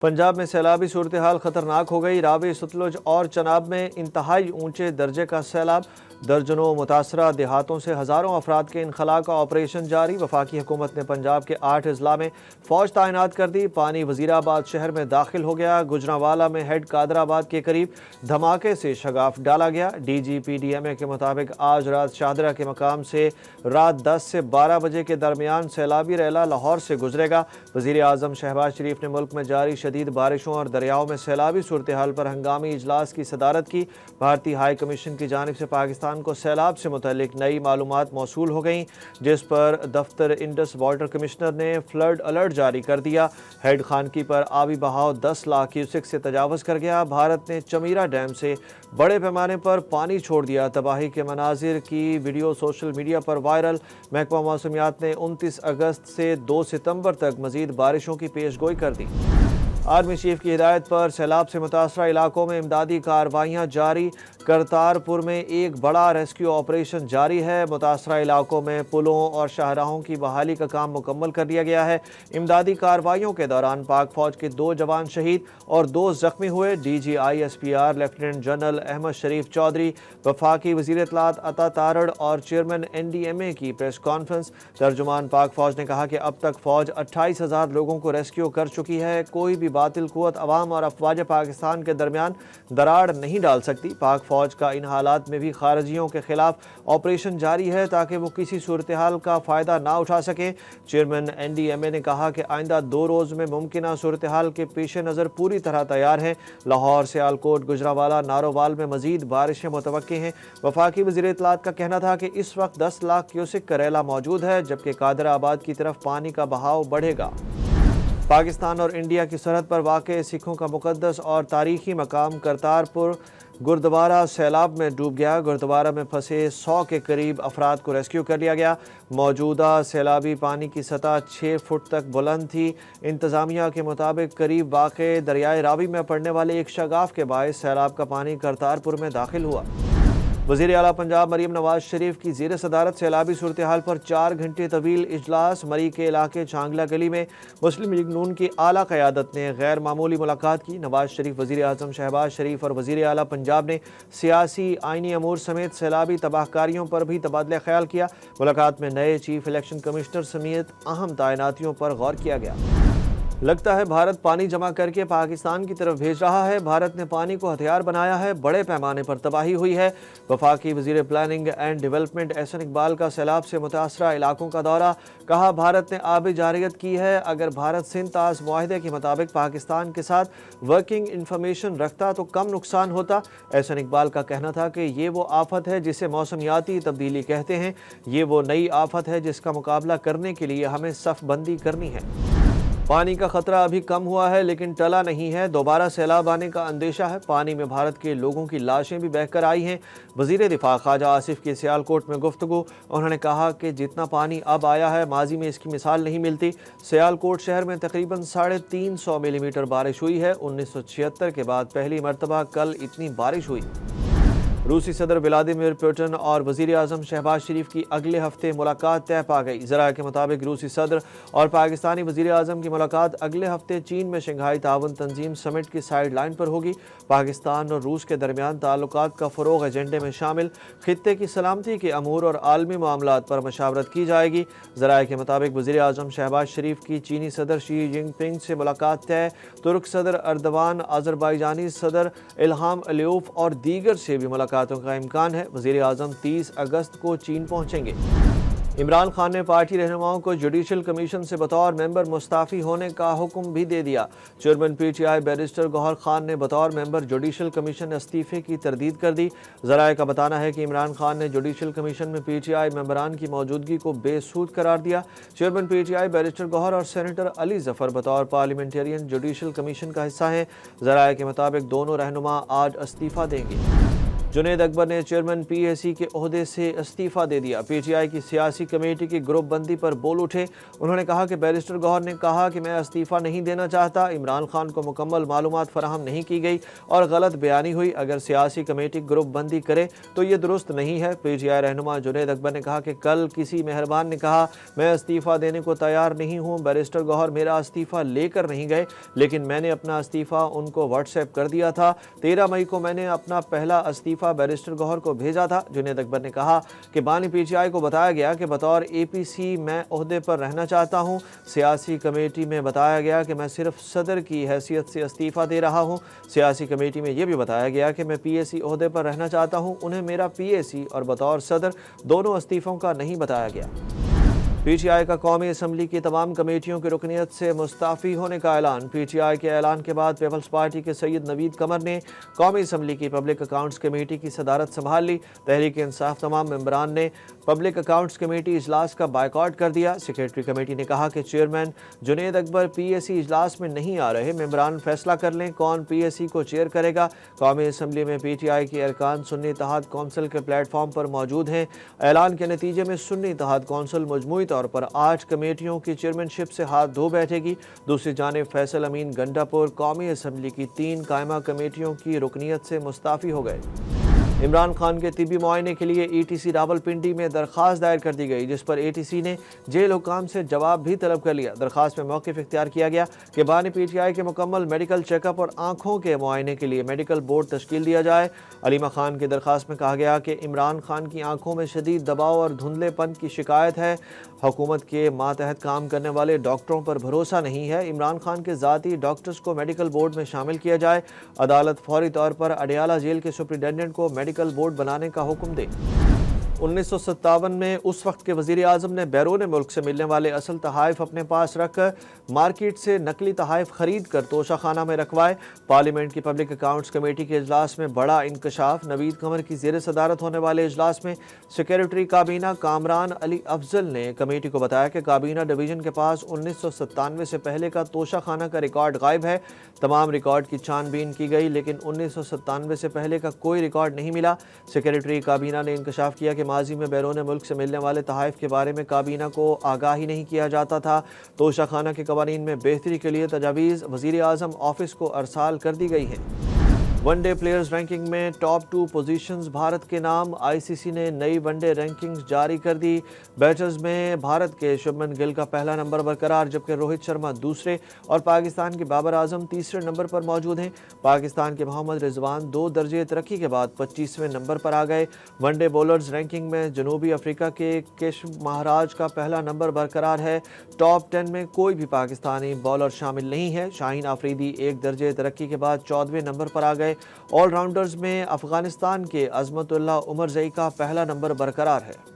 पंजाब में सैलाबी सूरत हाल खतरनाक हो गई। रावी, सतलुज और चनाब में इंतहाई ऊंचे दर्जे का सैलाब। दर्जनों मुतासरा देहातों से हज़ारों अफराद के इनखला का ऑपरेशन जारी। वफाकी हुकूमत ने पंजाब के 8 अजला में फ़ौज तैनात कर दी। पानी वज़ीराबाद शहर में दाखिल हो गया। गुजरांवाला में हेड कादराबाद के करीब धमाके से शगाफ डाला गया। DGPDMA के मुताबिक आज रात शाहदरा के मकाम से रात 10 से 12 बजे के दरमियान सैलाबी रैला लाहौर से गुजरेगा। वज़ीर आज़म शहबाज शरीफ ने मुल्क में जारी शदीद बारिशों और दरियाओं में सैलाबी सूरत हाल पर हंगामी इजलास की सदारत की। भारतीय हाई कमीशन की जानिब से पाकिस्तान को सैलाब से मुतल्लिक नई मालूमात मौसूल हो गई, जिस पर दफ्तर इंडस वाटर कमिश्नर ने फ्लड अलर्ट जारी कर दिया। हेड खानकी पर आबी बहाव 10 लाख क्यूसेक से तजावज़ कर गया। भारत ने चमीरा डैम से बड़े पैमाने पर पानी छोड़ दिया। तबाही के मनाजिर की वीडियो सोशल मीडिया पर वायरल। महकमा मौसमियात ने 29 अगस्त से 2 सितंबर तक मजीद बारिशों की पेशगोई कर दी। आर्मी चीफ की हिदायत पर सैलाब से मुतासरा इलाकों में इमदादी कार्रवाइयाँ जारी। करतारपुर में एक बड़ा रेस्क्यू ऑपरेशन जारी है। मुतासरा इलाकों में पुलों और शाहराहों की बहाली का काम मुकम्मल कर दिया गया है। इमदादी कार्रवाइयों के दौरान पाक फौज के 2 जवान शहीद और 2 जख्मी हुए। DGISPR लेफ्टिनेंट जनरल अहमद शरीफ चौधरी, वफाकी वज़ीर इत्तलात अता तारड़ और चेयरमैन NDMA की प्रेस कॉन्फ्रेंस। तर्जुमान पाक फौज ने कहा कि अब तक फौज 28,000 लोगों को रेस्क्यू कर चुकी है। कोई भी बातिल कुव्वत अवाम और अफवाज पाकिस्तान के दरमियान दरार नहीं डाल सकती। पाक फौज का इन हालात में भी खारजियों के खिलाफ ऑपरेशन जारी है ताकि वो किसी सूरत हाल का फ़ायदा ना उठा सकें। चेयरमैन NDMA ने कहा कि आइंदा 2 रोज़ में मुमकिन सूरत हाल के पेश नज़र पूरी तरह तैयार हैं। लाहौर, सियालकोट, गुजरांवाला, नारोवाल में मजीद बारिशें मुतवक्की हैं। वफाकी वज़ीर इत्तलात का कहना था कि इस वक्त 10 लाख क्यूसेक का रैला मौजूद है, जबकि कादराबाद की तरफ पानी का बहाव बढ़ेगा। पाकिस्तान और इंडिया की सरहद पर वाक़ सिखों का मुक़द्दस और तारीख़ी मकाम करतारपुर गुरुद्वारा सैलाब में डूब गया। गुरुद्वारा में फंसे 100 के करीब अफराद को रेस्क्यू कर लिया गया। मौजूदा सैलाबी पानी की सतह 6 फुट तक बुलंद थी। इंतज़ामिया के मुताबिक करीब वाक़ दरियाए रावी में पड़ने वाले एक शगाफ के बायस सैलाब का पानी करतारपुर में दाखिल हुआ। वज़ीर आला पंजाब मरीम नवाज शरीफ की ज़ेर सदारत सैलाबी सूरत हाल पर 4 घंटे तवील इजलास। मरी के इलाके चांगला गली में मुस्लिम लीग नून की आला क़यादत ने गैर मामूली मुलाकात की। नवाज शरीफ, वज़ीर आज़म शहबाज शरीफ और वज़ीर आला पंजाब ने सियासी आइनी अमूर समेत सैलाबी तबाहकारियों पर भी तबादला ख्याल किया। मुलाकात में नए चीफ इलेक्शन कमिश्नर समेत अहम तैनातियों पर गौर किया गया। लगता है भारत पानी जमा करके पाकिस्तान की तरफ भेज रहा है। भारत ने पानी को हथियार बनाया है। बड़े पैमाने पर तबाही हुई है। वफाकी वज़ीर planning and development Ahsan Iqbal का सैलाब से मुतासरा इलाकों का दौरा। कहा, भारत ने आबी जारियत की है। अगर भारत सिंध ताज़ मुआहदे के मुताबिक पाकिस्तान के साथ वर्किंग इंफॉर्मेशन रखता तो कम नुकसान होता। एहसन इकबाल का कहना था कि ये वो आफत है जिसे मौसमियाती तब्दीली कहते हैं। ये वो नई आफत है जिसका मुकाबला करने के लिए हमें सफ़ बंदी करनी है। पानी का खतरा अभी कम हुआ है लेकिन टला नहीं है। दोबारा सैलाब आने का अंदेशा है। पानी में भारत के लोगों की लाशें भी बहकर आई हैं। वज़ीर दिफा ख्वाजा आसिफ की सियालकोट में गुफ्तगू। उन्होंने कहा कि जितना पानी अब आया है, माजी में इसकी मिसाल नहीं मिलती। सियालकोट शहर में तकरीबन 350 मिलीमीटर बारिश हुई है। 1976 के बाद पहली मरतबा कल इतनी बारिश हुई। रूसी सदर व्लादिमीर पुतिन और वज़ीर आज़म शहबाज शरीफ की अगले हफ्ते मुलाकात तय पा गई। ज़राए के मुताबिक रूसी सदर और पाकिस्तानी वज़ीर आज़म की मुलाकात अगले हफ्ते चीन में शंघाई ताउन तंजीम समिट की साइड लाइन पर होगी। पाकिस्तान और रूस के दरमियान ताल्लुकात का फ़रोग़ एजेंडे में शामिल। खित्ते की सलामती के अमूर और आलमी मामलात पर मशावरत की जाएगी। ज़राए के मुताबिक वज़ीर आज़म शहबाज शरीफ की चीनी सदर शी जिनपिंग से मुलाकात तय। तुर्क सदर अर्दवान, अज़रबाईजानी सदर इल्हाम अलियोव और दीगर से भी मुलाकातों का इम्कान है। वज़ीर आज़म 30 अगस्त को चीन पहुंचेंगे। इमरान खान ने पार्टी रहनुमाओं को जुडिशल कमीशन से बतौर मेंबर मुस्ताफ़ी होने का हुक्म भी दे दिया। Chairman PTI barrister Gohar Khan ने बतौर मेंबर जुडिशल कमीशन इस्तीफ़े की तरदीद कर दी। ज़राए का बताना है कि इमरान खान ने जुडिशल कमीशन में PTI मेंबरान की मौजूदगी को बेसूद करार दिया। चेयरमैन PTI बैरिस्टर गौहर और सेनेटर अली ज़फ़र बतौर पार्लियामेंटेरियन जुडिशल कमीशन का हिस्सा हैं। ज़राए के मुताबिक दोनों रहनुमा आज इस्तीफ़ा देंगे। जुनेद अकबर ने चेयरमैन PAC के ओहदे से इस्तीफा दे दिया। PTI की सियासी कमेटी की ग्रुप बंदी पर बोल उठे। उन्होंने कहा कि बैरिस्टर गौहर ने कहा कि मैं इस्तीफा नहीं देना चाहता, इमरान खान को मुकम्मल मालूमात फराहम नहीं की गई और गलत बयानी हुई। अगर सियासी कमेटी ग्रुप बंदी करे तो ये दुरुस्त नहीं है। PTI रहनुमा जुनेद अकबर ने कहा कि कल किसी मेहरबान ने कहा मैं इस्तीफा देने को तैयार नहीं हूँ। बैरिस्टर गौहर मेरा इस्तीफा लेकर नहीं गए, लेकिन मैंने अपना इस्तीफा उनको व्हाट्सएप कर दिया था। 13 मई को मैंने अपना पहला इस्तीफा बैरिस्टर गौहर को भेजा था। जुनेद अकबर ने कहा कि बानी PTI को बताया गया कि बतौर APC मैं ओहदे पर रहना चाहता हूं। सियासी कमेटी में बताया गया कि मैं सिर्फ सदर की हैसियत से इस्तीफा दे रहा हूं। सियासी कमेटी में यह भी बताया गया कि मैं PAC ओहदे पर रहना चाहता हूं। उन्हें मेरा PAC और बतौर सदर दोनों इस्तीफों का नहीं बताया गया। PTI का कौमी असम्बली की तमाम कमेटियों की रुकनीत से मुस्ताफ़ी होने का ऐलान। PTI के ऐलान के बाद पीपल्स पार्टी के सैयद नवीद कमर ने कौमी असम्बली की पब्लिक अकाउंट्स कमेटी की सदारत संभाल ली। तहरीक इंसाफ तमाम मेंबरान ने पब्लिक अकाउंट्स कमेटी इजलास का बायकॉट कर दिया। सेक्रेटरी कमेटी ने कहा कि चेयरमैन जुनेद अकबर PAC इजलास में नहीं आ रहे, मेंबरान फैसला कर लें कौन PAC को चेयर करेगा। कौमी असम्बली में PTI के अरकान सुन्नी इत्तेहाद कौंसिल के प्लेटफॉर्म पर मौजूद हैं। ऐलान के नतीजे में सुन्नी इत्तेहाद कौंसिल मजमूई तौर पर 8 कमेटियों की चेयरमैनशिप से हाथ धो बैठेगी। दूसरी जानिब फैसल अमीन गंडापुर कौमी असम्बली की 3 कायमा कमेटियों की रुकनीत से मुस्ताफ़ी हो गए। इमरान खान के तिबी मुआयने के लिए ETC रावलपिंडी में दरख्वास्त दायर कर दी गई, जिस पर ATC ने जेल हुकाम से जवाब भी तलब कर लिया। दरख्वास्त में मौक़िफ़ इख्तियार किया गया कि बानी PTI के मुकम्मल मेडिकल चेकअप और आँखों के मुआयने के लिए मेडिकल बोर्ड तश्कील दिया जाए। अलीमा खान की दरख्वास्त में कहा गया कि इमरान खान की आँखों में शदीद दबाव और धुंधलेपन की शिकायत है। हुकूमत के मातहत काम करने वाले डॉक्टरों पर भरोसा नहीं है। इमरान खान के ज़ाती डॉक्टर्स को मेडिकल बोर्ड में शामिल किया जाए। अदालत फौरी तौर पर अडियाला जेल के सुप्रिटेंडेंट को मेडिकल बोर्ड बनाने का हुक्म दे। 1957 में उस वक्त के वज़ीर आज़म ने बैरून मुल्क से मिलने वाले असल तहाइफ अपने पास रख मार्केट से नकली तहाइफ खरीद कर तोशा खाना में रखवाए। पार्लियामेंट की पब्लिक अकाउंट्स कमेटी के इजलास में बड़ा इंकशाफ। नवीद कमर की ज़ेर सदारत होने वाले इजलास में सेक्रेटरी काबीना कामरान अली अफजल ने कमेटी को बताया कि काबीना डिवीज़न के पास 1997 से पहले का तोशा खाना का रिकॉर्ड गायब है। तमाम रिकॉर्ड की छानबीन की गई, लेकिन 1997 से पहले का कोई रिकॉर्ड नहीं मिला। सेक्रेटरी काबीना ने इंकशाफ किया कि माजी में बैरून मुल्क से मिलने वाले तहाइफ के बारे में काबीना को आगाही नहीं किया जाता था। तोशा खाना के कवानीन में बेहतरी के लिए तजावीज़ वज़ीर आज़म ऑफिस को अरसाल कर दी गई हैं। वनडे प्लेयर्स रैंकिंग में टॉप 2 पोजीशंस भारत के नाम। ICC ने नई वनडे रैंकिंग्स जारी कर दी। बैटर्स में भारत के शुभमन गिल का पहला नंबर बरकरार, जबकि रोहित शर्मा दूसरे और पाकिस्तान के बाबर आजम तीसरे नंबर पर मौजूद हैं। पाकिस्तान के मोहम्मद रिजवान 2 दर्जे तरक्की के बाद 25वें नंबर पर आ गए। वनडे बॉलर्स रैंकिंग में जनूबी अफ्रीका के केशव महाराज का पहला नंबर बरकरार है। टॉप 10 में कोई भी पाकिस्तानी बॉलर शामिल नहीं है। शाहीन आफरीदी 1 दर्जे तरक्की के बाद 14वें नंबर पर आ गए। ऑलराउंडर्स में अफगानिस्तान के अजमतुल्लाह उमरजई का पहला नंबर बरकरार है।